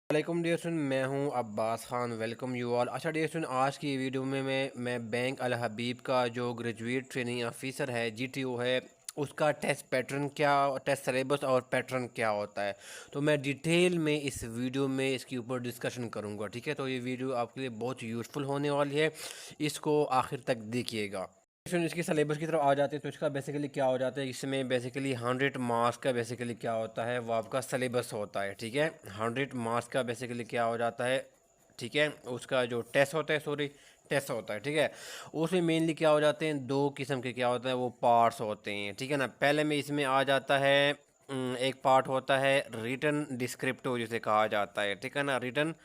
वालेकुम dear student, मैं हूं Abbas Khan. Welcome you all. अच्छा डियर स्टूडेंट, आज की वीडियो में मैं बैंक अल हबीब का जो ग्रेजुएट ट्रेनिंग ऑफिसर है जीटीओ है, उसका टेस्ट पैटर्न क्या, टेस्ट सिलेबस और पैटर्न क्या होता है, तो मैं डिटेल में इस वीडियो में इसके ऊपर डिस्कशन करूंगा। ठीक है, तो ये वीडियो आपके लिए बहुत यूज़फुल होने वाली है, इसको आखिर तक देखिएगा। इसकी सिलेबस की तरफ आ जाते हैं तो इसका बेसिकली क्या हो जाता है, इसमें बेसिकली 100 मार्क्स का बेसिकली क्या होता है, वो आपका सिलेबस होता है। ठीक है, 100 मार्क्स का बेसिकली क्या हो जाता है, ठीक है, उसका जो टेस्ट होता है, सॉरी टेस्ट होता है। ठीक है, उसमें मेनली क्या हो जाते हैं, दो किस्म के क्या होता है, वो पार्ट्स होते हैं। ठीक है ना, पहले में इसमें आ जाता है एक पार्ट होता है रिटन डिस्क्रिप्टिव जिसे कहा जाता है। ठीक है ना, रिटन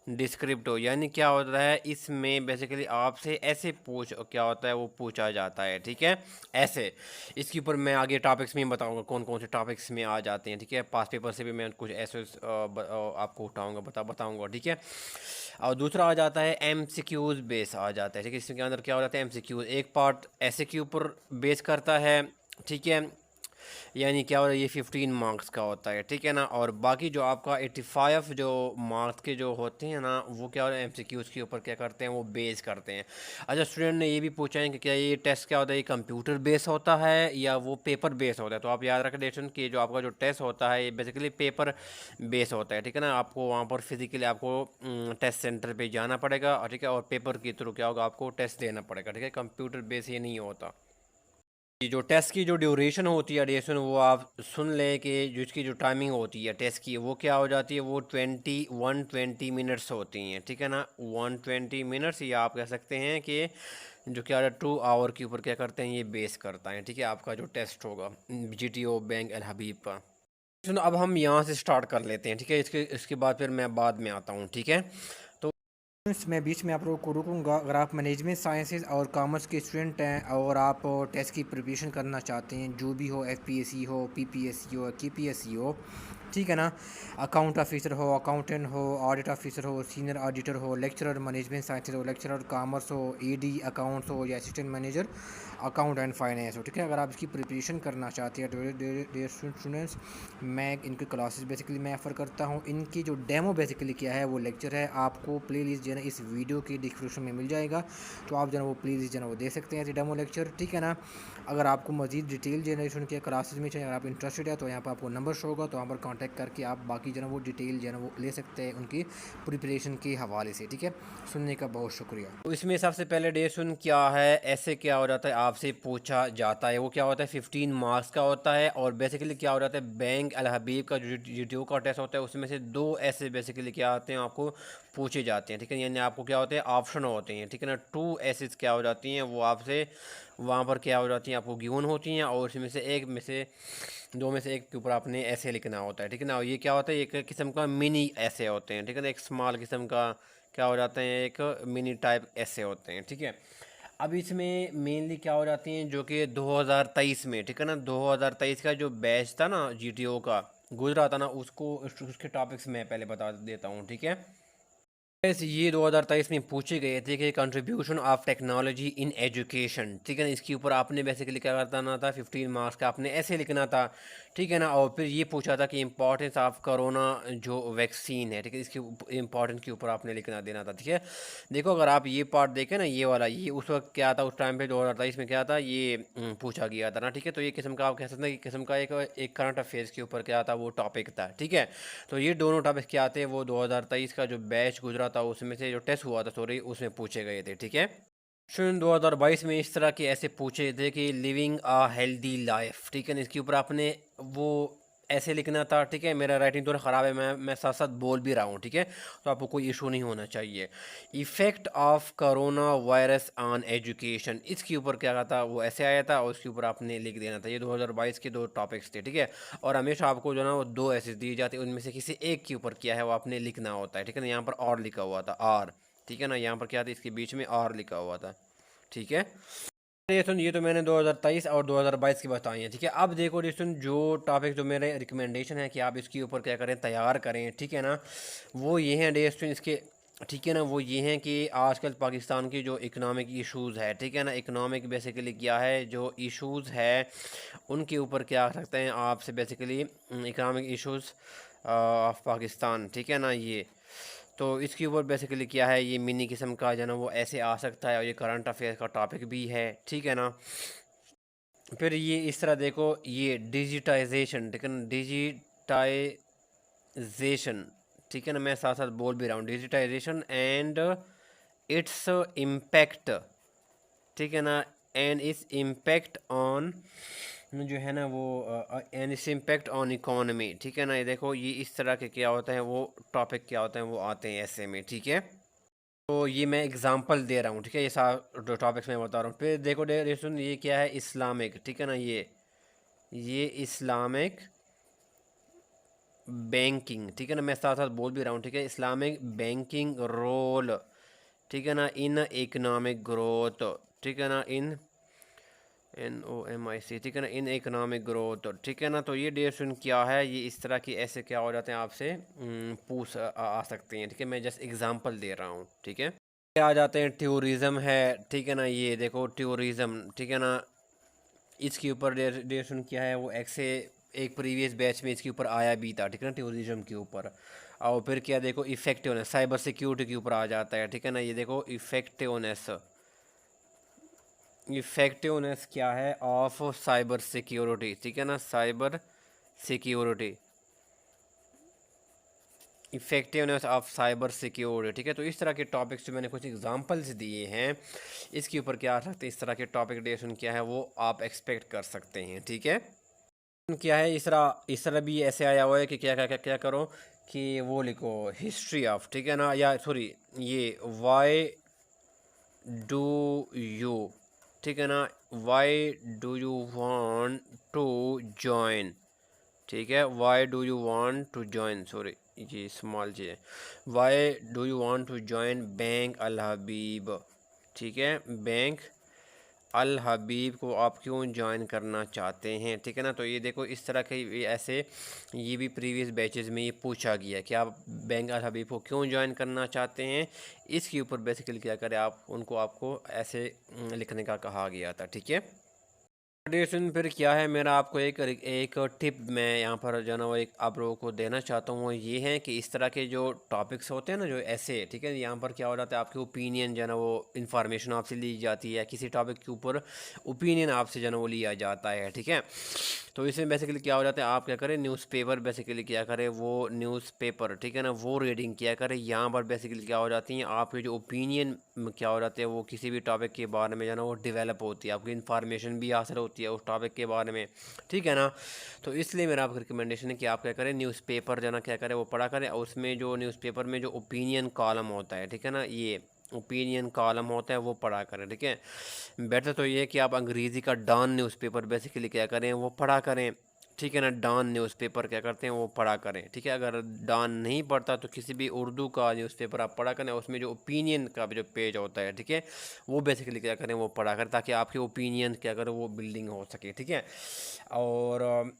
डिस्क्रिप्टिव यानी क्या होता है, इसमें बेसिकली आपसे ऐसे पूछ क्या होता है, वो पूछा जाता है। ठीक है, ऐसे इसके ऊपर मैं आगे टॉपिक्स में बताऊंगा कौन कौन से टॉपिक्स में आ जाते हैं। ठीक है, पास पेपर से भी मैं कुछ ऐसे आपको उठाऊंगा बताऊंगा। ठीक है, और दूसरा आ जाता है एमसीक्यूज बेस आ जाता है। ठीक है, इसके अंदर क्या हो जाता है, एमसीक्यूज एक पार्ट ऐसे के ऊपर बेस करता है। ठीक है, यानी क्या हो रहा है, ये 15 मार्क्स का होता है। ठीक है ना, और बाकी जो आपका 85 जो मार्क्स के जो होते हैं ना, वो क्या हो रहा है, एमसीक्यूज़ के ऊपर क्या करते हैं, वो बेस करते हैं। अच्छा, स्टूडेंट ने ये भी पूछा है कि क्या ये टेस्ट क्या होता है, ये कंप्यूटर बेस होता है या वो पेपर बेस होता है। तो आप याद रखें स्टूडेंट कि जो आपका जो टेस्ट होता है, ये बेसिकली पेपर बेस होता है। ठीक है ना, आपको वहाँ पर फिजिकली आपको टेस्ट सेंटर पे जाना पड़ेगा, और ठीक है, और पेपर के थ्रू क्या होगा, आपको टेस्ट देना पड़ेगा। ठीक है, कंप्यूटर बेस ये नहीं होता। ये जो टेस्ट की जो ड्यूरेशन होती है ड्यूरेशन, वो आप सुन लें कि जो इसकी जो टाइमिंग होती है टेस्ट की, वो क्या हो जाती है, वो 120 मिनट्स होती हैं। ठीक है ना, 120 मिनट्स, या आप कह सकते हैं कि जो क्या है 2 आवर के ऊपर क्या करते हैं, ये बेस करता है। ठीक है, आपका जो टेस्ट होगा जीटीओ बैंक अल हबीब का। सुनो, अब हम यहाँ से स्टार्ट कर लेते हैं। ठीक है, इसके इसके बाद फिर मैं बाद में आता हूँ। ठीक है, तो मैं बीच में आप लोगों को रोकूंगा। अगर आप मैनेजमेंट साइंसेज और कॉमर्स के स्टूडेंट हैं और आप टेस्ट की प्रिपरेशन करना चाहते हैं, जो भी हो, एफपीएससी हो, पीपीएससी हो, केपीएससी हो, ठीक है ना, अकाउंट ऑफिसर हो, अकाउंटेंट हो, ऑडिट ऑफिसर हो, सीनियर ऑडिटर हो, लेक्चरर मैनेजमेंट साइंसेज हो, लेक्चरर कॉमर्स हो, एडी अकाउंट्स हो, या assistant manager account and finance हो। ठीक है, अगर आप इसकी प्रिपरेशन करना चाहते हैं डियर स्टूडेंट्स, मैं इनकी क्लासेस बेसिकली मैं रेफ़र करता हूँ। इनकी जो डेमो बेसिकली क्या है, वो लेक्चर है, आपको प्लेलिस्ट जो है ना इस वीडियो की डिस्क्रिप्शन में मिल जाएगा, तो आप जो है वो प्लेलिस्ट जो है वो दे सकते हैं डेमो लेक्चर। ठीक है ना, अगर आपको मजीद डिटेल जनरेशन के क्लासेस में चाहिए, अगर आप इंटरेस्टेड है, तो यहाँ पर आपको नंबर शो होगा, तो वहाँ पर कॉन्टैक्ट करके आप बाकी जो है वो डिटेल जो है वो ले सकते हैं उनकी प्रिपरेशन के हवाले से। ठीक है, सुनने का बहुत शुक्रिया। इसमें सबसे पहले डे सुन क्या है, ऐसे क्या हो जाता है, आपसे पूछा जाता है, वो क्या होता है 15 मार्क्स का होता है। और बेसिकली क्या हो जाता है, बैंक अल हबीब का जो जीटीओ का टेस्ट होता है, उसमें से दो ऐसे बेसिकली क्या आते हैं, आपको पूछे जाते हैं। ठीक है, यानी आपको क्या होते हैं, ऑप्शन होते हैं। ठीक है ना, टू ऐसेज क्या हो जाती हैं, वो आपसे वहाँ पर क्या हो जाती हैं, आपको गिवन होती हैं, और उसमें से एक में से दो में से एक के ऊपर आपने ऐसे लिखना होता है। ठीक है ना, ये क्या होता है, एक किस्म का मिनी ऐसे होते हैं। ठीक है ना, एक स्मॉल किस्म का क्या हो जाते हैं, एक मिनी टाइप ऐसे होते हैं। ठीक है, अब इसमें मेनली क्या हो जाती हैं, जो कि 2023 में, ठीक है ना, 2023 का जो बैच था ना जीटीओ का गुजरा था ना, उसको उसके टॉपिक्स मैं पहले बता देता हूँ। ठीक है, यस, ये 2023 में पूछे गए थे कि contribution of technology in education. ठीक है ना, इसके ऊपर आपने बेसिकली क्या करना था, 15 मार्क्स का आपने ऐसे लिखना था। ठीक है ना, और फिर ये पूछा था कि इंपॉर्टेंस ऑफ कोरोना जो वैक्सीन है, ठीक है, इसके इंपॉर्टेंस के ऊपर आपने लिखना देना था। ठीक है, देखो अगर आप ये पार्ट देखें ना, ये वाला, ये उस वक्त क्या था, उस टाइम पे 2023 में क्या था, ये पूछा गया था ना। ठीक है, तो ये किस्म का आप कह सकते हैं कि किस्म का एक करंट अफेयर्स के ऊपर क्या था, वो टॉपिक था। ठीक है, तो ये दोनों टॉपिक क्या आते हैं, वो 2023 का जो बैच गुजरा था उसमें से जो टेस्ट हुआ था, सॉरी, उसमें पूछे गए थे। ठीक है, सन 2022 में इस तरह के ऐसे पूछे थे कि लिविंग अ हेल्दी लाइफ। ठीक है ना, इसके ऊपर आपने वो ऐसे लिखना था। ठीक है, मेरा राइटिंग थोड़ा ख़राब है, मैं साथ साथ बोल भी रहा हूँ। ठीक है, तो आपको कोई इशू नहीं होना चाहिए। Effect of corona virus on education, इसके ऊपर क्या था, वो ऐसे आया था, और उसके ऊपर आपने लिख देना था। ये 2022 के दो टॉपिक्स थे। ठीक है, और हमेशा आपको जो है ना वो दो ऐसे दिए जाते हैं, उनमें से किसी एक के ऊपर क्या है, वो आपने लिखना होता है। ठीक है ना, यहाँ पर और लिखा हुआ था, आर। ठीक है ना, यहाँ पर क्या था, इसके बीच में आर लिखा हुआ था। ठीक है, ये सुन, ये तो मैंने 2023 और 2022 की बताई हैं। ठीक है, अब देखो रिसन, जो टॉपिक जो मेरे रिकमेंडेशन है कि आप इसके ऊपर क्या करें, तैयार करें। ठीक है ना, वो ये हैं डे स्टूडेंट इसके। ठीक है ना, वो ये हैं कि आजकल पाकिस्तान की जो इकोनॉमिक इश्यूज़ है, ठीक है ना, इकोनॉमिक बेसिकली क्या है, जो इश्यूज़ है उनके ऊपर क्या कर सकते हैं आपसे basically, economic issues of Pakistan. ठीक है ना, ये तो इसके ऊपर बेसिकली क्या है, ये मिनी किस्म का जो है ना वो ऐसे आ सकता है, और ये करंट अफेयर का टॉपिक भी है, ठीक है ना। फिर ये इस तरह देखो, ये डिजिटाइजेशन, ठीक है ना, डिजिटाइजेशन, ठीक है ना, मैं साथ साथ बोल भी रहा हूँ, डिजिटाइजेशन एंड इट्स इम्पैक्ट, ठीक है ना, एंड इट्स इम्पैक्ट ऑन जो है ना वो and its impact on economy, ठीक है ना। ये देखो, ये इस तरह के क्या होता है, वो टॉपिक क्या होते हैं वो आते हैं ऐसे में, ठीक है। तो ये मैं एग्जांपल दे रहा हूँ, ठीक है, ये सारे टॉपिक्स मैं बता रहा हूँ। फिर देखो डेरिएशन, ये क्या है, इस्लामिक, ठीक है ना, ये इस्लामिक बैंकिंग, ठीक है ना, मैं साथ साथ बोल भी रहा हूँ, ठीक है, इस्लामिक बैंकिंग रोल, ठीक है ना, इन इकोनॉमिक ग्रोथ, ठीक है ना, NOMIC, ठीक है ना, इन इकोनॉमिक ग्रोथ, ठीक है ना। तो ये डेरिएशन क्या है, ये इस तरह की ऐसे क्या हो जाते हैं आपसे पूछ आ सकते हैं, ठीक है, मैं जस्ट एग्जांपल दे रहा हूँ, ठीक है। आ जाते हैं टूरिज़्म है, ठीक है ना, ये देखो टूरिज़्म, ठीक है ना, इसके ऊपर डेरिएशन क्या है, वो एक प्रीवियस बैच में इसके ऊपर आया भी था, ठीक है ना, टूरिज़्म के ऊपर। और फिर क्या देखो, इफेक्टिवनेस, साइबर सिक्योरिटी के ऊपर आ जाता है, ठीक है ना, ये देखो इफेक्टिवनेस, इफेक्टिवनेस क्या है ऑफ साइबर सिक्योरिटी, ठीक है ना, cyber security, effectiveness of cyber security, ठीक है। तो इस तरह के टॉपिक्स जो मैंने कुछ एग्जांपल्स दिए हैं, इसके ऊपर क्या आ सकते हैं, इस तरह के टॉपिक डेरिएशन क्या है वो आप एक्सपेक्ट कर सकते हैं, ठीक है। क्या है, इस तरह भी ऐसे आया हुआ है कि क्या क्या क्या क्या करो कि वो लिखो हिस्ट्री ऑफ, ठीक है ना, या सॉरी, ये वाई डू यू, ठीक है ना, why do you want to join, ठीक है, why do you want to join, sorry ये स्मॉल जी है, why do you want to join bank Al Habib, ठीक है, बैंक अल हबीब को आप क्यों ज्वाइन करना चाहते हैं, ठीक है ना। तो ये देखो, इस तरह के ऐसे ये भी प्रीवियस बैचेस में ये पूछा गया कि आप बैंक अल हबीब को क्यों ज्वाइन करना चाहते हैं, इसके ऊपर बेसिकली क्या करें, आप उनको आपको ऐसे लिखने का कहा गया था, ठीक है। डेरिएशन फिर क्या है, मेरा आपको एक टिप मैं यहाँ पर जो है ना वो एक आप लोगों को देना चाहता हूँ, वो ये है कि इस तरह के जो टॉपिक्स होते हैं ना, जो ऐसे, ठीक है, यहाँ पर क्या हो जाता है, आपके ओपिनियन जो है ना वो इन्फॉर्मेशन आपसे ली जाती है, किसी टॉपिक के ऊपर ओपिनियन आपसे जो है ना वो लिया जाता है, ठीक है। तो इसमें बेसिकली क्या हो जाता है, आप क्या करें, न्यूज़पेपर बेसिकली क्या करें, वो न्यूज़पेपर, ठीक है ना, वो रीडिंग किया करें। यहाँ पर बेसिकली क्या हो जाती हैं, आपके जो ओपिनियन क्या हो जाते हैं, वो किसी भी टॉपिक के बारे में जो है ना वो डेवलप होती है, आपकी इन्फॉर्मेशन भी हासिल होती है उस टॉपिक के बारे में, ठीक है ना। तो इसलिए मेरा आपको रिकमेंडेशन है कि आप क्या करें, न्यूज़पेपर जो है ना क्या करें, वो पढ़ा करें, और उसमें जो न्यूज़पेपर में जो ओपिनियन कॉलम होता है, ठीक है ना, ये ओपिनियन कॉलम होता है वो पढ़ा करें, ठीक है। बेटर तो ये है कि आप अंग्रेज़ी का डॉन न्यूज़पेपर बेसिकली क्या करें, वो पढ़ा करें, ठीक है ना, डॉन न्यूज़पेपर क्या करते हैं वो पढ़ा करें, ठीक है। अगर डॉन नहीं पढ़ता तो किसी भी उर्दू का न्यूज़पेपर आप पढ़ा करें, उसमें जो ओपिनियन का जो पेज होता है, ठीक है, वो बेसिकली क्या करें वो पढ़ा करें, ताकि आपके ओपिनियन क्या करें वो बिल्डिंग हो सके, ठीक है। और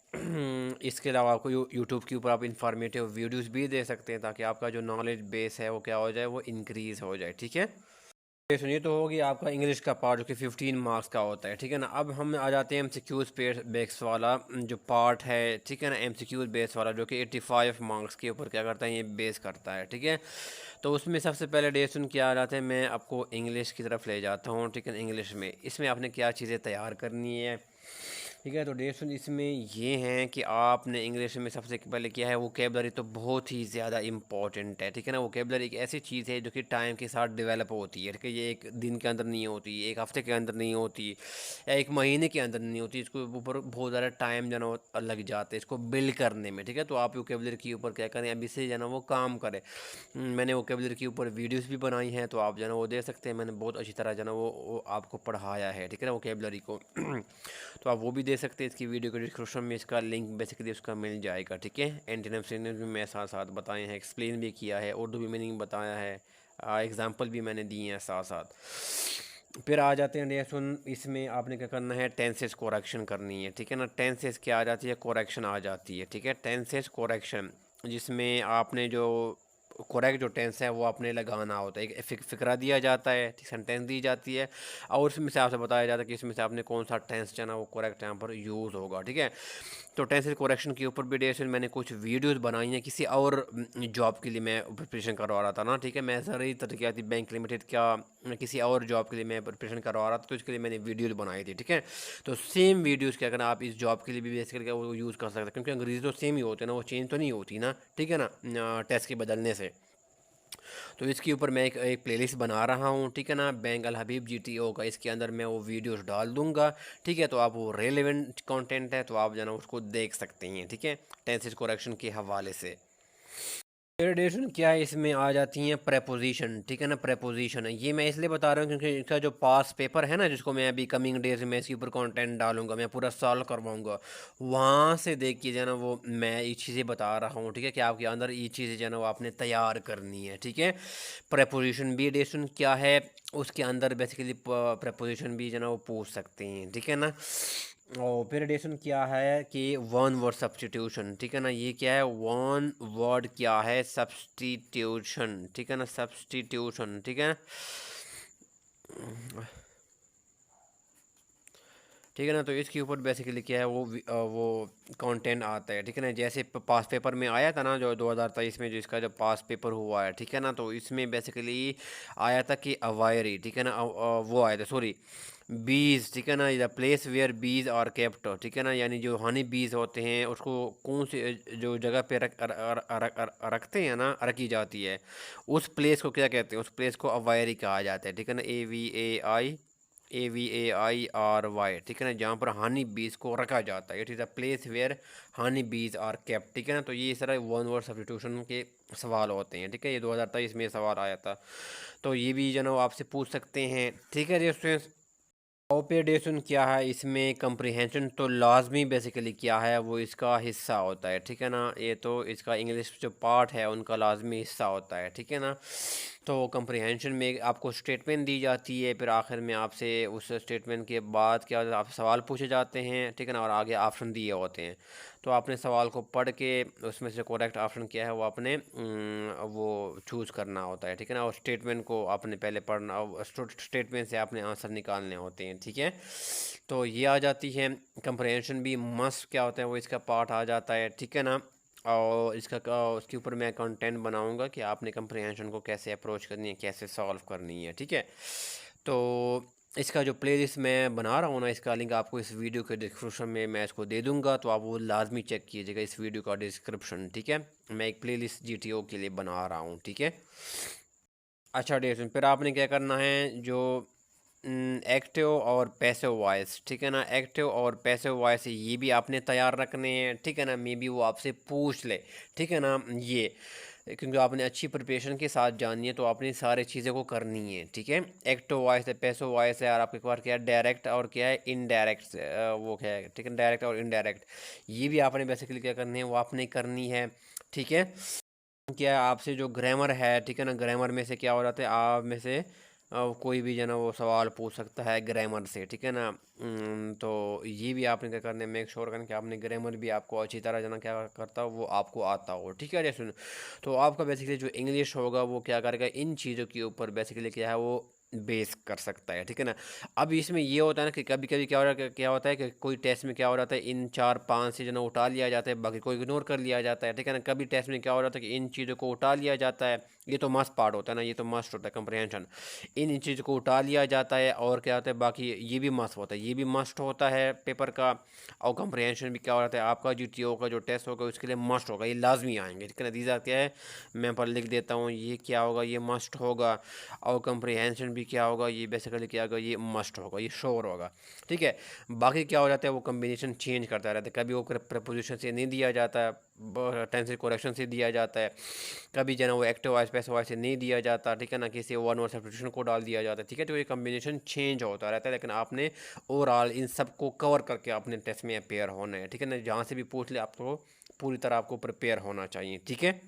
इसके अलावा आपको यूट्यूब के ऊपर आप इंफॉर्मेटिव वीडियोज़ भी दे सकते हैं, ताकि आपका जो नॉलेज बेस है वो क्या हो जाए, वो इंक्रीज़ हो जाए, ठीक है। ये सुनिए, तो होगी आपका इंग्लिश का पार्ट जो कि 15 मार्क्स का होता है, ठीक है ना। अब हम आ जाते हैं MCQs बेस वाला जो पार्ट है, ठीक है ना, MCQs बेस वाला जो कि 85 मार्क्स के ऊपर क्या करता है, ये बेस करता है, ठीक है। तो उसमें सबसे पहले डेरिएशन क्या आ जाते हैं, मैं आपको इंग्लिश की तरफ ले जाता हूँ, ठीक है। इंग्लिश में इसमें आपने क्या चीज़ें तैयार करनी है, ठीक है। तो डेरिएशन इसमें ये हैं कि आपने इंग्लिश में सबसे पहले क्या है, वोकेबलरी तो बहुत ही ज़्यादा इंपॉर्टेंट है, ठीक है ना। वोकेबलरी एक ऐसी चीज़ है जो कि टाइम के साथ डेवलप होती है, ठीक है। ये एक दिन के अंदर नहीं होती, एक हफ्ते के अंदर नहीं होती, या एक महीने के अंदर नहीं होती, इसको ऊपर बहुत ज़्यादा टाइम जो है ना लग जाता है इसको बिल्ड करने में, ठीक है। तो आप वोकेबलरी के ऊपर क्या करें, अभी से जो है ना वो काम करें। मैंने वोकेबलरी के ऊपर वीडियोस भी बनाई हैं, तो आप जो है ना वो देख सकते हैं, मैंने बहुत अच्छी तरह जो है ना वो आपको पढ़ाया है, ठीक है ना, वोकेबलरी को। तो आप वो भी दे सकते हैं, इसकी वीडियो के डिस्क्रिप्शन में इसका लिंक बेसिकली उसका मिल जाएगा, ठीक है। एंटीनम सिनोनिम भी मैं साथ साथ बताए हैं, एक्सप्लेन भी किया है, उर्दू भी मीनिंग बताया है, एग्जांपल भी मैंने दिए हैं साथ साथ। फिर आ जाते हैं डेरिएशन, इसमें आपने क्या करना है, टेंसेस कोरेक्शन करनी है, ठीक है ना। टेंसेस क्या आ जाती है, कोरेक्शन आ जाती है, ठीक है। टेंसेस कोरेक्शन, जिसमें आपने जो करेक्ट जो टेंस है वो आपने लगाना होता है, एक फ़िक्रा दिया जाता है, सेंटेंस दी जाती है, और उसमें से आपसे बताया जाता है कि इसमें से आपने कौन सा टेंस जो है ना वो करेक्ट यहाँ पर यूज़ होगा, ठीक है। तो टेंसेस कोरेक्शन के ऊपर भी डेसन मैंने कुछ वीडियोस बनाई हैं, किसी और जॉब के लिए मैं प्रिपरेशन करवा रहा था ना, ठीक है, मैं ज़रूरी तरक्याती बैंक लिमिटेड क्या किसी और जॉब के लिए मैं प्रिपरेशन करवा रहा था, तो इसके लिए मैंने वीडियोस बनाई थी, ठीक है। तो सेम वीडियोस क्या करना आप इस जॉब के लिए भी बेसिकली वो यूज़ कर सकते हैं, क्योंकि अंग्रेज़ी तो सेम ही होते हैं ना, वो चेंज तो नहीं होती ना, ठीक है ना, टेस्ट के बदलने से। तो इसके ऊपर मैं एक प्लेलिस्ट बना रहा हूँ, ठीक है ना, बैंक अल हबीब GTO का, इसके अंदर मैं वो वीडियोस डाल दूंगा, ठीक है। तो आप वो रेलेवेंट कंटेंट है तो आप जो है ना उसको देख सकते हैं, ठीक है, टेंसेस कोरेक्शन के हवाले से। ग्रेडेशन क्या है, इसमें आ जाती हैं प्रेपोजिशन, ठीक है ना, प्रेपोजिशन है ये मैं इसलिए बता रहा हूँ क्योंकि इसका जो पास पेपर है ना, जिसको मैं अभी कमिंग डेज में इसके ऊपर कंटेंट डालूंगा, मैं पूरा सॉल्व करवाऊंगा, वहाँ से देख के जो है ना वो मैं ये चीज़ें बता रहा हूँ, ठीक है, कि आपके अंदर ये चीज़ें जो है ना वो आपने तैयार करनी है, ठीक है। प्रेपोजिशन भी एडिशन क्या है, उसके अंदर बेसिकली प्रेपोजिशन भी जो है ना वो पूछ सकते हैं, ठीक है ना। और फिर एडिशन क्या है कि वन वर्ड सब्सटीट्यूशन, ठीक है ना, ये क्या है, वन वर्ड क्या है, सब्सटीट्यूशन, ठीक है ना, सब्सटीट्यूशन, ठीक है, ठीक है ना। तो इसके ऊपर बेसिकली क्या है वो कंटेंट आता है, ठीक है ना, जैसे पास पेपर में आया था ना जो 2023 में जो इसका जो पास पेपर हुआ है, ठीक है ना, तो इसमें बेसिकली आया था कि अवायरी, ठीक है ना, वो आया था, सॉरी, बीज, ठीक है ना, द प्लेस वेयर बीज आर केप्ट, ठीक है ना, यानी जो हनी बीज होते हैं उसको कौन सी जो जगह पे रखते हैं ना, रखी जाती है, उस प्लेस को क्या कहते हैं, उस प्लेस को अवायरी कहा जाता है, ठीक है ना, AVAIRY, ठीक है ना, जहाँ पर हनी बीज को रखा जाता है, it is a place where honey bees are kept, ठीक है ना। तो ये सारा वन वर्ड सब्स्टिट्यूशन के सवाल होते हैं, ठीक है, ये 2023 में सवाल आया था, तो ये भी जो है ना वो आपसे पूछ सकते हैं, ठीक है जी स्टूडेंट्स। ऑपेडेशन क्या है, इसमें कंप्रीहेंशन तो लाजमी बेसिकली क्या है वो इसका हिस्सा होता है, ठीक है ना, ये तो इसका इंग्लिश जो पार्ट है उनका लाजमी हिस्सा होता है, ठीक है ना। तो कंप्रीहेंशन में आपको स्टेटमेंट दी जाती है, फिर आखिर में आपसे उस स्टेटमेंट के बाद क्या होता है, आप सवाल पूछे जाते हैं, ठीक है ना, और आगे ऑप्शन दिए होते हैं, तो आपने सवाल को पढ़ के उसमें से करेक्ट ऑप्शन क्या है वो आपने वो चूज़ करना होता है, ठीक है ना, और स्टेटमेंट को आपने पहले पढ़ना, स्टेटमेंट से आपने आंसर निकालने होते हैं, ठीक है। तो ये आ जाती है कंप्रहेंशन भी, मस्ट क्या होता है वो इसका पार्ट आ जाता है, ठीक है ना। और उसके ऊपर मैं कंटेंट बनाऊंगा कि आपने कंप्रहेंशन को कैसे अप्रोच करनी है, कैसे सॉल्व करनी है, ठीक है। तो इसका जो प्लेलिस्ट मैं बना रहा हूँ ना, इसका लिंक आपको इस वीडियो के डिस्क्रिप्शन में मैं इसको दे दूँगा, तो आप वो लाजमी चेक कीजिएगा इस वीडियो का डिस्क्रिप्शन, ठीक है। मैं एक प्लेलिस्ट GTO के लिए बना रहा हूँ, ठीक है। अच्छा डेसन, फिर आपने क्या करना है, जो एक्टिव और पैसिव वॉइस, ठीक है ना, एक्टिव और पैसिव वॉइस ये भी आपने तैयार रखने हैं, ठीक है ना, मे बी वो आपसे पूछ ले, ठीक है ना, ये क्योंकि आपने अच्छी प्रिपरेशन के साथ जानी है तो आपने सारी चीज़ें को करनी है, ठीक है। एक्टिव वॉइस है, पैसिव वॉइस है, और आपके पास क्या है डायरेक्ट और क्या है इनडायरेक्ट, वो क्या है, ठीक है, डायरेक्ट और इनडायरेक्ट, ये भी आपने बेसिकली क्या करनी है वो आपने करनी है, ठीक है। क्या है आपसे जो ग्रामर है, ठीक है ना, ग्रामर में से क्या हो जाता है, आप में से कोई भी जो है ना वो सवाल पूछ सकता है ग्रामर से, ठीक है ना। तो ये भी आपने क्या करना है, मेक श्योर करना कि आपने ग्रामर भी आपको अच्छी तरह जो है ना क्या करता हो वो आपको आता हो, ठीक है जैसे। तो आपका बेसिकली जो इंग्लिश होगा वो क्या करेगा, इन चीज़ों के ऊपर बेसिकली क्या है वो बेस कर सकता है, ठीक है ना। अब इसमें ये होता है ना कि कभी कभी क्या होता है कि कोई टेस्ट में क्या हो जाता है, इन 4-5 से जो ना उठा लिया जाता है, बाकी को इग्नोर कर लिया जाता है, ठीक है ना। कभी टेस्ट में क्या हो जाता है कि इन चीज़ों को उठा लिया जाता है, ये तो मस्ट पार्ट होता है ना, ये तो मस्ट होता है कंप्रहेंशन, इन चीज़ों को उठा लिया जाता है, और क्या होता है बाकी ये भी मस्ट होता है, ये भी मस्ट होता है पेपर का। और कंप्रहेंशन भी क्या हो जाता है, आपका GTO का जो टेस्ट होगा उसके लिए मस्ट होगा, ये लाजमी आएंगे, ठीक है ना। दीजा क्या है, मैं पर लिख देता हूँ, ये क्या होगा, ये मस्ट होगा। और कंप्रीहेंशन भी क्या होगा, ये बेसिकली क्या होगा, ये मस्ट होगा, ये श्योर होगा, ठीक है। बाकी क्या हो जाता है वो कम्बिनेशन चेंज करता रहता है, कभी वो प्रपोजिशन से नहीं दिया जाता है, टेंस कोरेक्शन से दिया जाता है, कभी जो है ना वो एक्टिव वॉइस पैसिव वॉइस से नहीं दिया जाता, ठीक है ना, किसी वन वर्ड सब्स्टिट्यूशन को डाल दिया जाता है, ठीक है। तो ये कम्बिनेशन चेंज होता रहता है, लेकिन आपने ओवरऑल इन सब को कवर करके अपने टेस्ट में अपेयर होना है, ठीक है ना। जहाँ से भी पूछ ले आपको पूरी तरह आपको प्रिपेयर होना चाहिए, ठीक है।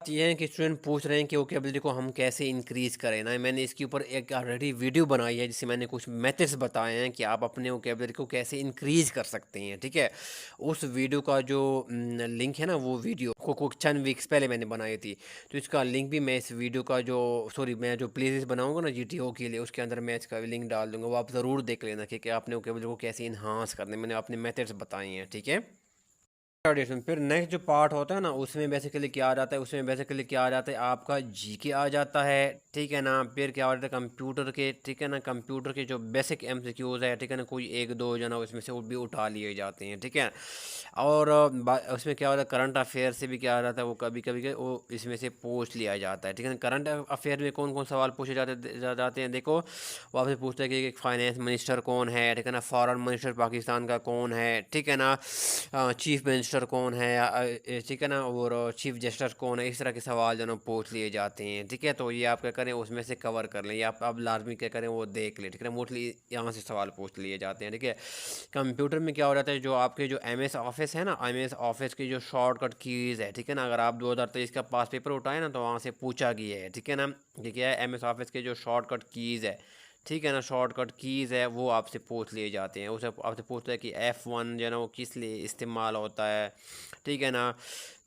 ये है कि स्टूडेंट पूछ रहे हैं कि वोकेबलरी को हम कैसे इंक्रीज़ करें ना, मैंने इसके ऊपर एक ऑलरेडी वीडियो बनाई है जिससे मैंने कुछ मेथड्स बताए हैं कि आप अपने वोकेबलरी को कैसे इंक्रीज़ कर सकते हैं, ठीक है। उस वीडियो का जो लिंक है ना, वो वीडियो को कुछ चंद वीक्स पहले मैंने बनाई थी, तो इसका लिंक भी मैं इस वीडियो का जो मैं जो प्लेलिस्ट बनाऊंगा ना GTO के लिए, उसके अंदर मैं इसका लिंक डाल दूंगा, वो आप ज़रूर देख लेना कि आपने वोकेबलरी को कैसे इन्हांस करना है, मैंने अपने मेथड्स बताए हैं, ठीक है। एडिशन फिर नेक्स्ट जो पार्ट होता है ना, उसमें बेसिकली क्या आ जाता है, उसमें बेसिकली क्या आ जाता है, आपका जीके आ जाता है, ठीक है ना। फिर क्या हो जाता है कंप्यूटर के, ठीक है ना, कंप्यूटर के जो बेसिक एमसीक्यूज़ है, ठीक है ना, कोई एक दो जो ना उसमें से वो भी उठा लिए जाते हैं, ठीक है। और उसमें क्या होता है करंट अफेयर से भी क्या आ जाता है, वो कभी कभी वो इसमें से पूछ लिया जाता है, ठीक है ना। करंट अफेयर में कौन कौन सवाल पूछे जाते हैं, देखो वो आपसे पूछते हैं कि फाइनेंस मिनिस्टर कौन है, ठीक है ना, फॉरेन मिनिस्टर पाकिस्तान का कौन है, ठीक है ना, चीफ मिनिस्टर कौन है, ठीक है ना, और चीफ जस्टिस कौन है, इस तरह के सवाल जो ना पूछ लिए जाते हैं, ठीक है। तो ये आप क्या करें उसमें से कवर कर लें, या आप अब लाजमी क्या करें वो देख लें, ठीक है ना। मोस्टली यहाँ से सवाल पूछ लिए जाते हैं, ठीक है। कंप्यूटर में क्या हो जाता है, जो आपके जो एम एस ऑफिस है ना, एम एस ऑफिस की जो शॉर्टकट कीज़ है, ठीक है ना, अगर आप 2023 का पास पेपर उठाए ना तो वहाँ से पूछा गया है, ठीक है ना। ठीक है, एम एस ऑफिस के जो शॉर्टकट कीज़ है, ठीक है ना, शॉर्टकट कीज़ है वो आपसे पूछ लिए जाते हैं। उसे आपसे पूछता है कि F1 जो है ना वो किस लिए इस्तेमाल होता है, ठीक है ना।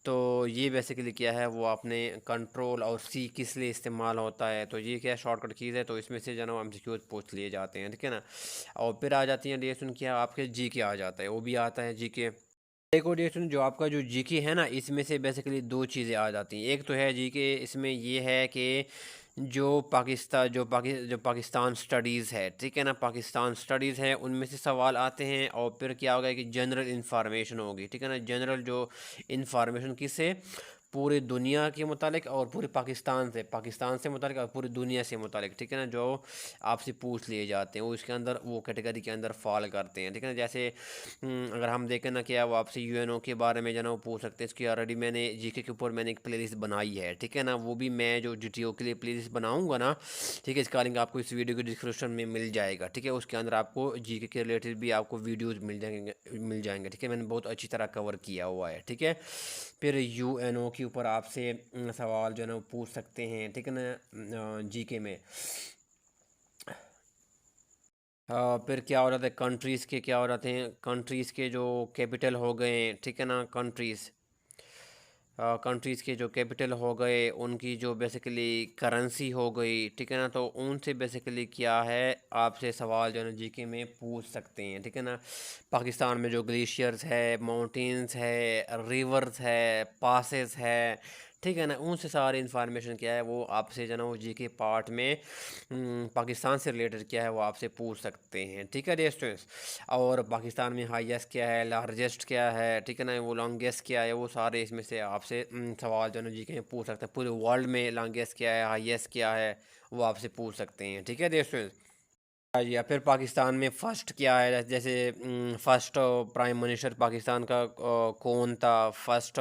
तो ये बेसिकली क्या है, वो आपने कंट्रोल और सी किस लिए इस्तेमाल होता है, तो ये क्या है शॉर्टकट कीज़ है, तो इसमें से जो है ना एमसीक्यूज पूछ लिए जाते हैं, ठीक है ना। और फिर आ जाती है रिएक्शन, क्या आपके जी के आ जाता है, वो भी आता है जी के। देखो रिएक्शन जो आपका जो जीके है ना, इसमें से बेसिकली दो चीज़ें आ जाती हैं। एक तो है जीके, इसमें ये है कि जो पाकिस्तान स्टडीज़ है, ठीक है ना, पाकिस्तान स्टडीज़ है उनमें से सवाल आते हैं। और फिर क्या होगा कि जनरल इंफॉर्मेशन होगी, ठीक है ना, जनरल जो इंफॉर्मेशन किससे, पूरी दुनिया के मुतालिक और पूरे पाकिस्तान से मुतालिक और पूरी दुनिया से मुतालिक, ठीक है ना, जो आपसे पूछ लिए जाते हैं वो इसके अंदर वो कैटेगरी के अंदर फॉल करते हैं, ठीक है ना। जैसे अगर हम देखें ना क्या वो आपसे यूएनओ के बारे में जो ना वो पूछ सकते हैं, इसकी ऑलरेडी मैंने जीके के ऊपर मैंने एक प्लेलिस्ट बनाई है, ठीक है ना, वो भी मैं जो जीटीओ के लिए प्लेलिस्ट बनाऊंगा ना, ठीक है, इसका लिंक आपको इस वीडियो के डिस्क्रिप्शन में मिल जाएगा, ठीक है। उसके अंदर आपको जीके के रिलेटेड भी आपको वीडियोज़ मिल जाएंगे, ठीक है, मैंने बहुत अच्छी तरह कवर किया हुआ है, ठीक है। फिर यूएनओ के ऊपर आपसे सवाल जो है ना वो पूछ सकते हैं, ठीक है ना, जीके में। फिर क्या हो जाता है कंट्रीज़ के, क्या हो जाते हैं कंट्रीज़ के जो कैपिटल हो गए, ठीक है ना, कंट्रीज़ के जो कैपिटल हो गए, उनकी जो बेसिकली करेंसी हो गई, ठीक है ना, तो उनसे बेसिकली क्या है आपसे सवाल जो है ना जीके में पूछ सकते हैं, ठीक है ना। पाकिस्तान में जो ग्लेशियर्स है, माउंटेन्स है, रिवर्स है, पासेस है, ठीक है ना, उनसे सारी इन्फॉर्मेशन क्या है वो आपसे जो है ना वो जीके पार्ट में पाकिस्तान से रिलेटेड क्या है वो आपसे पूछ सकते हैं, ठीक है स्टूडेंट्स। और पाकिस्तान में हाईएस्ट क्या है, लार्जेस्ट क्या है, ठीक है ना, वो लॉन्गेस्ट क्या है, वो सारे इसमें से आपसे सवाल जो है ना जीके में पूछ सकते हैं। पूरे वर्ल्ड में लॉन्गेस्ट क्या है, हाईएस्ट क्या है, वो आपसे पूछ सकते हैं, ठीक है स्टूडेंट्स। या फिर पाकिस्तान में फ़र्स्ट क्या है, जैसे फ़र्स्ट प्राइम मिनिस्टर पाकिस्तान का कौन था, फ़र्स्ट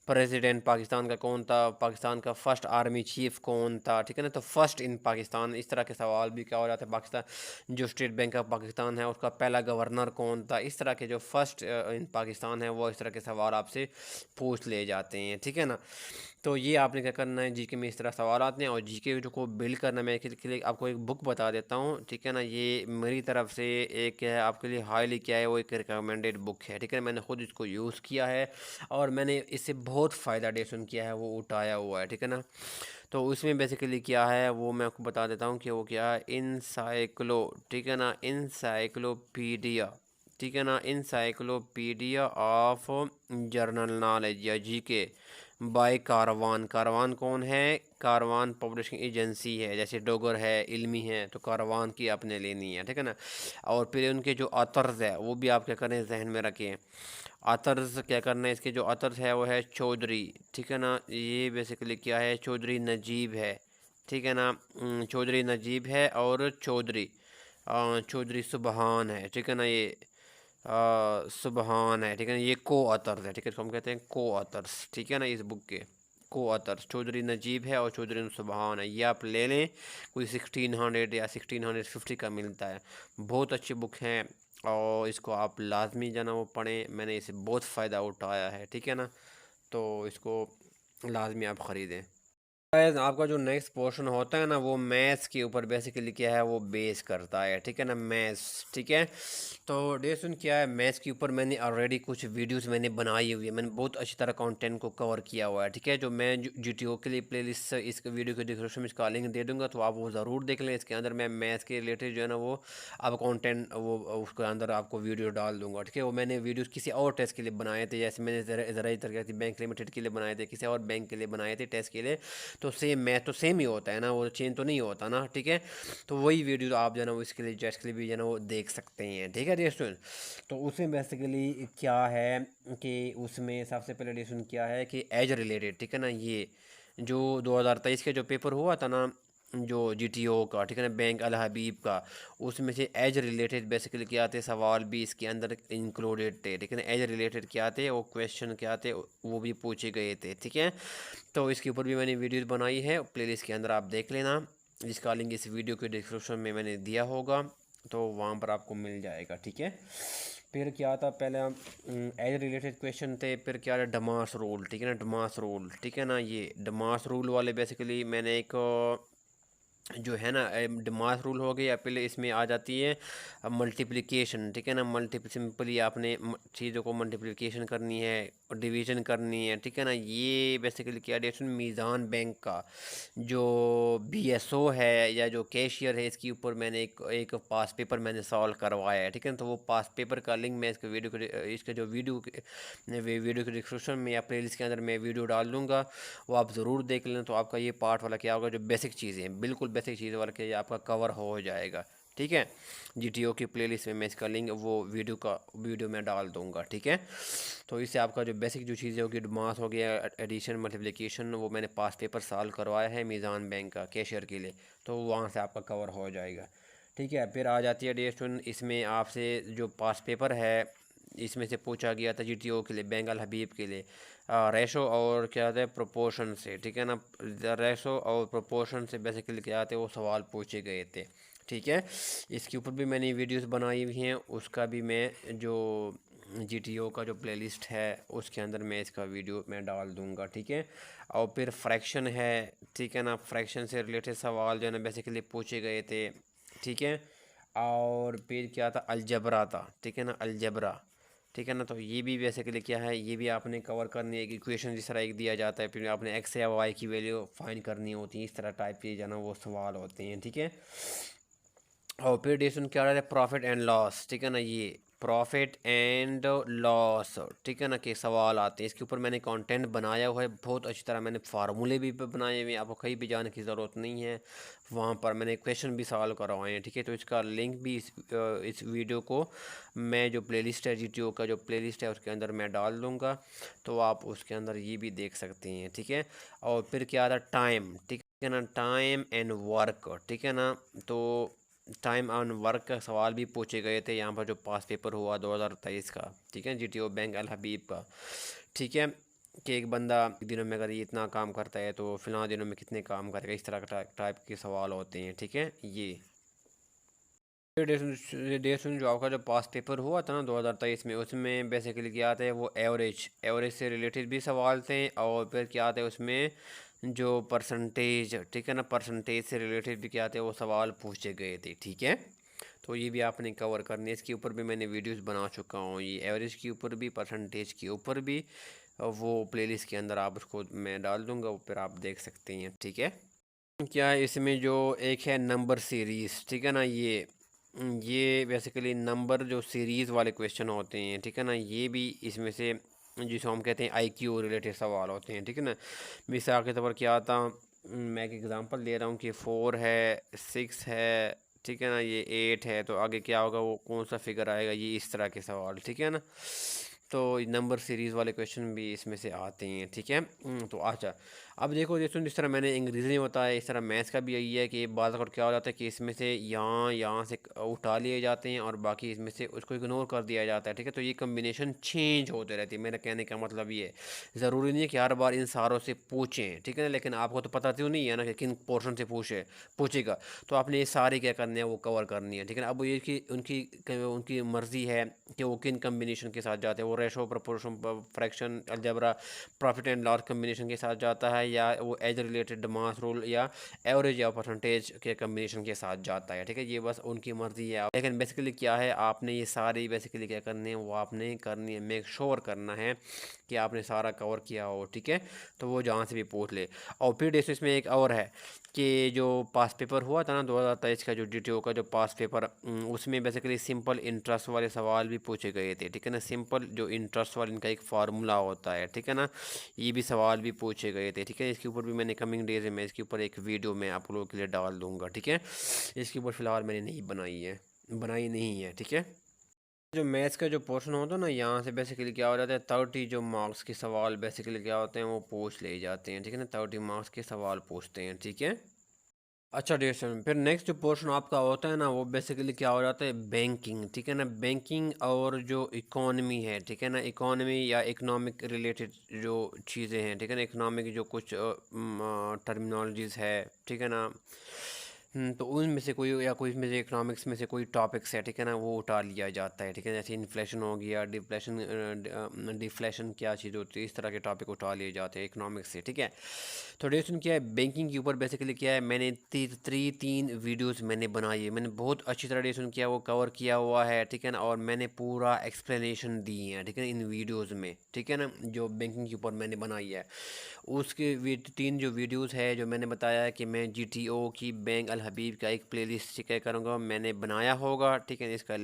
प्रेसिडेंट पाकिस्तान का कौन था, पाकिस्तान का फ़र्स्ट आर्मी चीफ कौन था, ठीक है ना। तो फर्स्ट इन पाकिस्तान इस तरह के सवाल भी क्या हो जाते हैं। पाकिस्तान जो स्टेट बैंक ऑफ पाकिस्तान है उसका पहला गवर्नर कौन था, इस तरह के जो फर्स्ट इन पाकिस्तान है वो इस तरह के सवाल आपसे पूछ ले जाते हैं, ठीक है ना। तो ये आपने क्या करना है, जीके में इस तरह सवाल आते हैं। और जीके जो को बिल्ड करना है, मैं इसके लिए आपको एक बुक बता देता हूँ, ठीक है ना। ये मेरी तरफ से एक क्या है आपके लिए हाईली क्या है वो एक रिकमेंडेड बुक है, ठीक है। मैंने खुद इसको यूज़ किया है और मैंने इससे बहुत फ़ायदा डेसन किया है, वो उठाया हुआ है, ठीक है ना। तो उसमें बेसिकली क्या है वो मैं आपको बता देता हूँ कि वो क्या है, इनसाइक्लो, ठीक है ना, इनसाइक्लोपीडिया, ठीक है ना, इनसाइक्लोपीडिया ऑफ जर्नल नॉलेज या जीके बाय कारवान। कारवान कौन है, कारवान पब्लिशिंग एजेंसी है, जैसे डोगर है, इल्मी है, तो कारवान की आपने लेनी है, ठीक है ना। और फिर उनके जो ऑथर्स है वो भी आप क्या करें जहन में रखें। ऑथर्स क्या करना है, इसके जो ऑथर्स है वो है चौधरी, ठीक है ना। ये बेसिकली क्या है, चौधरी नजीब है, ठीक है ना, चौधरी नजीब है और चौधरी सुबहान है, ठीक है ना। ये सुबहान है, ठीक है ना, ये को ऑथर्स है, ठीक है, इसको हम कहते हैं को ऑथर्स, ठीक है ना, इस बुक के को ऑथर्स चौधरी नजीब है और चौधरी सुबहान है। ये आप ले लें, कोई 1600 या 1650 का मिलता है। बहुत अच्छी बुक है और इसको आप लाजमी जो है ना वो पढ़ें, मैंने इसे बहुत फ़ायदा उठाया है, ठीक है ना। तो इसको लाजमी आप ख़रीदें। गाइस आपका जो नेक्स्ट पोर्शन होता है ना वो मैथ्स के ऊपर बेसिकली क्या है वो बेस करता है, ठीक है ना, मैथ्स, ठीक है। तो डेसन क्या है, मैथ्स के ऊपर मैंने ऑलरेडी कुछ वीडियोस मैंने बनाई हुई है, मैंने बहुत अच्छी तरह कंटेंट को कवर किया हुआ है, ठीक है। जो मैं जीटीओ के लिए प्लेलिस्ट इस वीडियो के डिस्क्रिप्शन में इसका लिंक दे दूंगा, तो आप वो ज़रूर देख लें। इसके अंदर मैं मैथ्स के रिलेटेड जो है ना वो अब कंटेंट वो उसके अंदर आपको वीडियो डाल दूंगा, ठीक है। वो मैंने वीडियोस किसी और टेस्ट के लिए बनाए थे, जैसे मैंने ज़रा तरक्याती बैंक लिमिटेड के लिए बनाए थे, किसी और बैंक के लिए बनाए थे टेस्ट के लिए। तो सेम मैथ तो सेम ही होता है ना, वो चेंज तो नहीं होता ना, ठीक है। तो वही वीडियो आप जो है ना वो इसके लिए टेस्ट के लिए भी जो है ना वो देख सकते हैं, ठीक है रेस्टोरेंट। तो उसमें बेसिकली क्या है कि उसमें सबसे पहले रेस्टोरेंट क्या है कि एज रिलेटेड, ठीक है ना, ये जो 2023 का जो पेपर हुआ था ना जो जीटीओ का, ठीक है ना, बैंक अल हबीब का, उसमें से एज रिलेटेड बेसिकली क्या थे सवाल भी इसके अंदर इंक्लूडेड थे, ठीक है ना। एज रिलेटेड क्या थे वो क्वेश्चन क्या थे वो भी पूछे गए थे, ठीक है। तो इसके ऊपर भी मैंने वीडियोस बनाई है, प्लेलिस्ट के अंदर आप देख लेना, जिसका लिंक इस वीडियो के डिस्क्रिप्शन में मैंने दिया होगा, तो वहाँ पर आपको मिल जाएगा, ठीक है। फिर क्या था, पहले हम एज रिलेटेड क्वेश्चन थे, फिर क्या है डमास रूल, ठीक है ना, डमास रूल, ठीक है ना। ये डमास रूल वाले बेसिकली मैंने एक जो है ना डमास रूल हो गया, पहले इसमें आ जाती है मल्टीप्लिकेशन, ठीक है ना। सिंपली आपने चीज़ों को मल्टीप्लिकेशन करनी है और डिवीजन करनी है, ठीक है ना। ये बेसिकली क्या डेशन मीज़ान बैंक का जो बीएसओ है या जो कैशियर है, इसके ऊपर मैंने एक पास पेपर मैंने सॉल्व करवाया है, ठीक है ना। तो वो पास पेपर का लिंक मैं इसके वीडियो के इसके जो वीडियो के डिस्क्रिप्शन में या प्लेलिस्ट के अंदर मैं वीडियो डाल दूँगा, वो आप ज़रूर देख लें। तो आपका ये पार्ट वाला क्या होगा, जो बेसिक चीज़ें हैं, बिल्कुल बेसिक चीज़ वाला क्या आपका कवर हो जाएगा, ठीक है। जीटीओ की प्लेलिस्ट में मैं इसका लिंक वो वीडियो में डाल दूंगा, ठीक है। तो इससे आपका जो बेसिक जो चीज़ें होगी, मास हो गया, एडिशन, मल्टीप्लिकेशन, वो मैंने पास पेपर सॉल्व करवाया है मीज़ान बैंक का कैशियर के लिए, तो वहाँ से आपका कवर हो जाएगा, ठीक है। फिर आ जाती है डेस्टून, इसमें आपसे जो पास पेपर है इसमें से पूछा गया था जीटीओ के लिए, बैंक अल हबीब के लिए, रेशो और क्या होता है प्रोपोर्शन से, ठीक है ना। रेशो और प्रोपोर्शन से बेसिकली क्या आते हैं वो सवाल पूछे गए थे, ठीक है। इसके ऊपर भी मैंने वीडियोस बनाई हुई हैं, उसका भी मैं जो जीटीओ का जो प्लेलिस्ट है उसके अंदर मैं इसका वीडियो मैं डाल दूंगा, ठीक है। और फिर फ्रैक्शन है, ठीक है ना, फ्रैक्शन से रिलेटेड सवाल जो है ना बेसिकली पूछे गए थे, ठीक है। और फिर क्या था, अलजबरा था, ठीक है ना, अलजबरा, ठीक है ना। तो ये भी बेसिकली क्या है, ये भी आपने कवर करनी है। एक इक्वेशन जिस तरह एक दिया जाता है, फिर आपने एक्स या वाई की वैल्यू फाइंड करनी होती है, इस तरह टाइप के जो है ना वो सवाल होते हैं, ठीक है। और फिर डेसन क्या रहता है, प्रॉफिट एंड लॉस, ठीक है ना, ये प्रॉफिट एंड लॉस, ठीक है ना, के सवाल आते हैं। इसके ऊपर मैंने कंटेंट बनाया हुआ है बहुत अच्छी तरह, मैंने फार्मूले भी बनाए हुए हैं, आपको कहीं भी जाने की ज़रूरत नहीं है, वहाँ पर मैंने क्वेश्चन भी सॉल्व करवाए हैं, ठीक है। तो इसका लिंक भी इस वीडियो को मैं जो प्लेलिस्ट है जीटीओ का जो प्लेलिस्ट है उसके अंदर मैं डाल दूँगा, तो आप उसके अंदर ये भी देख सकते हैं, ठीक है। और फिर क्या था, टाइम, ठीक है ना, टाइम एंड वर्क, ठीक है ना। तो टाइम ऑन वर्क का सवाल भी पूछे गए थे यहाँ पर जो पास पेपर हुआ 2023 का, ठीक है, जीटीओ बैंक अल हबीब का, ठीक है। कि एक बंदा दिनों में अगर ये इतना काम करता है तो फिलहाल दिनों में कितने काम करेगा, इस तरह का टाइप के सवाल होते हैं, ठीक है। ये डेसन जो आपका जो पास पेपर हुआ था ना 2023 में, उसमें बेसिकली क्या आता है वो एवरेज से रिलेटेड भी सवाल थे, और फिर क्या आता है उसमें जो परसेंटेज, ठीक है ना, परसेंटेज से रिलेटेड भी क्या आते हैं वो सवाल पूछे गए थे, ठीक है। तो ये भी आपने कवर करनी है, इसके ऊपर भी मैंने वीडियोस बना चुका हूँ, ये एवरेज के ऊपर भी परसेंटेज के ऊपर भी, वो प्लेलिस्ट के अंदर आप उसको मैं डाल दूँगा, वो फिर आप देख सकते हैं, ठीक है। क्या है इसमें जो एक है नंबर सीरीज़, ठीक है ना, ये बेसिकली नंबर जो सीरीज़ वाले क्वेश्चन होते हैं, ठीक है ना, ये भी इसमें से जिसको हम कहते हैं आईक्यू रिलेटेड सवाल होते हैं, ठीक है ना। मिसाल के तौर पर क्या आता, मैं एक एग्ज़ाम्पल दे रहा हूँ कि 4 है, 6 है, ठीक है ना, ये 8 है, तो आगे क्या होगा, वो कौन सा फिगर आएगा, ये इस तरह के सवाल, ठीक है ना। तो नंबर सीरीज़ वाले क्वेश्चन भी इसमें से आते हैं, ठीक है। तो अच्छा, अब देखो जैसे जिस तरह मैंने अंग्रेज़ी में बताया, इस तरह मैथ्स का भी यही है कि बाज़ वक़्त क्या हो जाता है कि इसमें से यहाँ से उठा लिए जाते हैं और बाकी इसमें से उसको इग्नोर कर दिया जाता है, ठीक है। तो ये कम्बिनेशन चेंज होते रहती है, मेरा कहने का मतलब ये है, ज़रूरी नहीं है कि हर बार इन सारों से पूछें, ठीक है ना, लेकिन आपको तो पता तो नहीं है ना कि किन पोर्शन से पूछेगा, तो आपने ये सारे क्या करने हैं वो कवर करनी है, ठीक है ना। अब ये कि उनकी मर्ज़ी है कि वो किन कम्बिनेशन के साथ जाते हैं, वो ratio, proportion, fraction, algebra, profit and loss combination के साथ जाता है, है या वो एज रिलेटेड मास रूल या एवरेज या परसेंटेज के कम्बिनेशन के साथ जाता है, ठीक है। ये बस उनकी मर्ज़ी है, लेकिन बेसिकली क्या है, आपने ये सारी बेसिकली क्या करनी है, वो आपने करनी है, मेक श्योर करना है कि आपने सारा कवर किया हो, ठीक है। तो वो जहाँ से भी पूछ ले। और फिर जैसे इसमें एक और है कि जो पास पेपर हुआ था ना 2023 का, जो DTO का जो पास पेपर, उसमें बेसिकली सिंपल इंटरेस्ट वाले सवाल भी पूछे गए थे, ठीक है ना। सिंपल जो इंटरेस्ट वाले इनका एक फार्मूला होता है, ठीक है ना, ये भी सवाल भी पूछे गए थे, ठीक है। इसके ऊपर भी मैंने कमिंग डेज में इसके ऊपर एक वीडियो मैं आप लोगों के लिए डाल दूँगा, ठीक है। इसके ऊपर फ़िलहाल मैंने नहीं बनाई नहीं है, ठीक है। जो मैथ्स का जो पोर्शन होता है ना, यहाँ से बेसिकली क्या हो जाता है, 30 जो मार्क्स के सवाल बेसिकली क्या होते हैं वो पूछ ले जाते हैं, ठीक है ना। 30 मार्क्स के सवाल पूछते हैं, ठीक है। अच्छा डियर स्टूडेंट, फिर नेक्स्ट जो पोर्शन आपका होता है ना, वो बेसिकली क्या हो जाता है, बैंकिंग, ठीक है ना। बैंकिंग और जो इकोनॉमी है, ठीक है ना, इकोनॉमी या इकोनॉमिक रिलेटेड जो चीज़ें हैं, ठीक है ना, इकोनॉमिक जो कुछ टर्मिनोलॉजीज़ है, ठीक है ना। तो उनमें से कोई या कोई इसमें से इकोनॉमिक्स में से कोई टॉपिक्स है, ठीक है ना, वो उठा लिया जाता है, ठीक है। जैसे इन्फ्लेशन हो गया, डिफ्लेशन क्या चीज़ होती है, इस तरह के टॉपिक उठा लिए जाते हैं इकोनॉमिक्स से, ठीक है। तो डिस्कशन क्या है, बैंकिंग के ऊपर बेसिकली क्या है, मैंने तीन वीडियोस मैंने बनाई है, मैंने बहुत अच्छी तरह डिस्कशन किया, वो कवर किया हुआ है, ठीक है ना। और मैंने पूरा एक्सप्लेनेशन दी है, ठीक है, इन वीडियोस में, ठीक है ना, जो बैंकिंग के ऊपर मैंने बनाई है। उसके 3 जो वीडियोस है, जो मैंने बताया है कि मैं GTO की बैंक अल हबीब का एक प्लेलिस्ट क्या करूँगा, मैंने बनाया होगा, ठीक है। इसका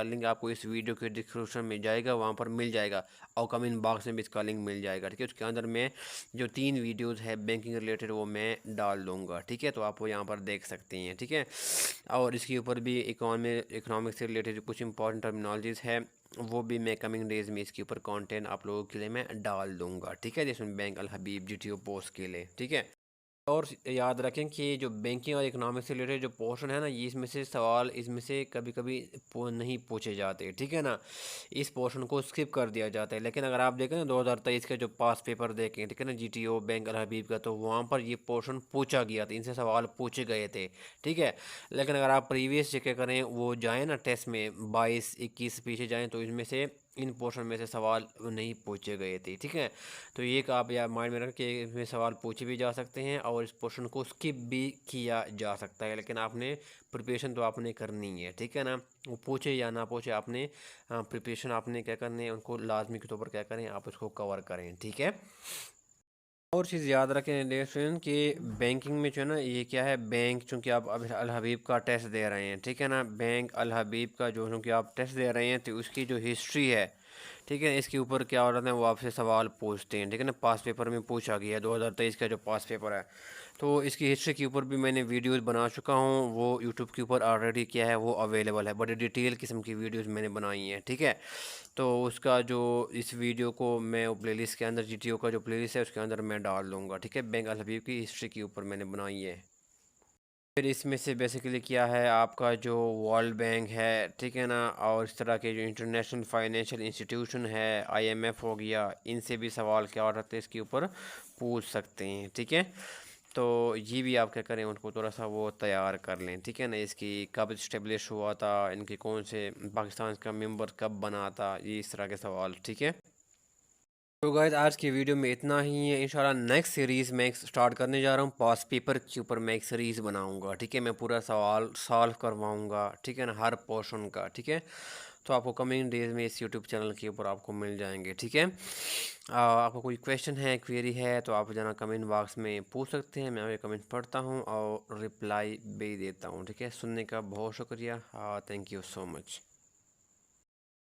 लिंक आपको इस वीडियो के डिस्क्रिप्शन में जाएगा, वहाँ पर मिल जाएगा, और कमेंट बॉक्स में भी इसका लिंक मिल जाएगा, ठीक है। उसके अंदर में जो 3 वीडियोस है बैंकिंग रिलेटेड वो मैं डाल दूँगा, ठीक है। तो आप वो यहाँ पर देख सकते हैं, ठीक है। और इसके ऊपर भी इकोनॉमिक्स से रिलेटेड कुछ इंपॉर्टेंट टर्मिनोलॉजीज़ है, वो भी मैं कमिंग डेज़ में इसके ऊपर कंटेंट आप लोगों के लिए मैं डाल दूँगा, ठीक है, जिसमें बैंक अल हबीब GTO पोस्ट के लिए, ठीक है। और याद रखें कि जो बैंकिंग और इकोनॉमिक्स से रिलेटेड जो पोर्शन है ना, ये इसमें से सवाल इसमें से कभी कभी नहीं पूछे जाते, ठीक है ना। इस पोर्शन को स्किप कर दिया जाता है। लेकिन अगर आप देखें ना 2023 का जो पास पेपर देखें, ठीक है ना, GTO बैंक अल हबीब का, तो वहाँ पर ये पोर्शन पूछा गया था, इनसे सवाल पूछे गए थे, ठीक है। लेकिन अगर आप प्रीवियस चेक करें, वो जाएँ ना टेस्ट में 22-21 पीछे जाएँ, तो इसमें से इन पोर्शन में से सवाल नहीं पूछे गए थे, ठीक है। तो ये एक आप या माइंड में रखें कि इसमें सवाल पूछे भी जा सकते हैं और इस पोर्शन को स्किप भी किया जा सकता है, लेकिन आपने प्रिपरेशन तो आपने करनी है, ठीक है ना। वो पूछे या ना पूछे, आपने प्रिपरेशन आपने क्या करनी है, उनको लाजमी के तौर पर क्या करें, आप उसको कवर करें, ठीक है। और चीज़ याद रखें डियर स्टूडेंट कि बैंकिंग में जो है ना, ये क्या है, बैंक चूँकि आप अब अल हबीब का टेस्ट दे रहे हैं, ठीक है ना, बैंक अल हबीब का जो चूँकि आप टेस्ट दे रहे हैं, तो उसकी जो हिस्ट्री है, ठीक है, इसके ऊपर क्या हो रहा है, वो आपसे सवाल पूछते हैं, ठीक है ना। पास पेपर में पूछा गया 2023 का जो पास पेपर है, तो इसकी हिस्ट्री के ऊपर भी मैंने वीडियोस बना चुका हूँ, वो यूट्यूब के ऊपर ऑलरेडी क्या है वो अवेलेबल है, बड़ी डिटेल किस्म की वीडियोस मैंने बनाई हैं, ठीक है। तो उसका जो इस वीडियो को मैं वो प्लेलिस्ट के अंदर GTO का जो प्लेलिस्ट है उसके अंदर मैं डाल दूँगा, ठीक है। बैंक अल हबीब की हिस्ट्री के ऊपर मैंने बनाई है। फिर इसमें से बेसिकली क्या है, आपका जो वर्ल्ड बैंक है, ठीक है ना, और इस तरह के जो इंटरनेशनल फाइनेंशियल इंस्टीट्यूशन है, IMF हो गया, इनसे भी सवाल क्या हो रहा है इसके ऊपर पूछ सकते हैं, ठीक है। तो ये भी आप क्या करें, उनको थोड़ा सा वो तैयार कर लें, ठीक है ना। इसकी कब इस्टेब्लिश हुआ था, इनके कौन से पाकिस्तान का मेंबर कब बना था, ये इस तरह के सवाल, ठीक है। तो गाइस आज की वीडियो में इतना ही है। इंशाल्लाह नेक्स्ट सीरीज़ में स्टार्ट करने जा रहा हूँ, पास पेपर के ऊपर मैं एक सीरीज़ बनाऊँगा, ठीक है। मैं पूरा सवाल सॉल्व करवाऊँगा, ठीक है ना, हर पोर्शन का, ठीक है। तो आपको कमिंग डेज में इस यूट्यूब चैनल के ऊपर आपको मिल जाएंगे, ठीक है। आपको कोई क्वेश्चन है, क्वेरी है, तो आप जना कमेंट बॉक्स में पूछ सकते हैं, मैं कमेंट पढ़ता हूँ और रिप्लाई भी देता हूँ, ठीक है। सुनने का बहुत शुक्रिया, थैंक यू सो मच।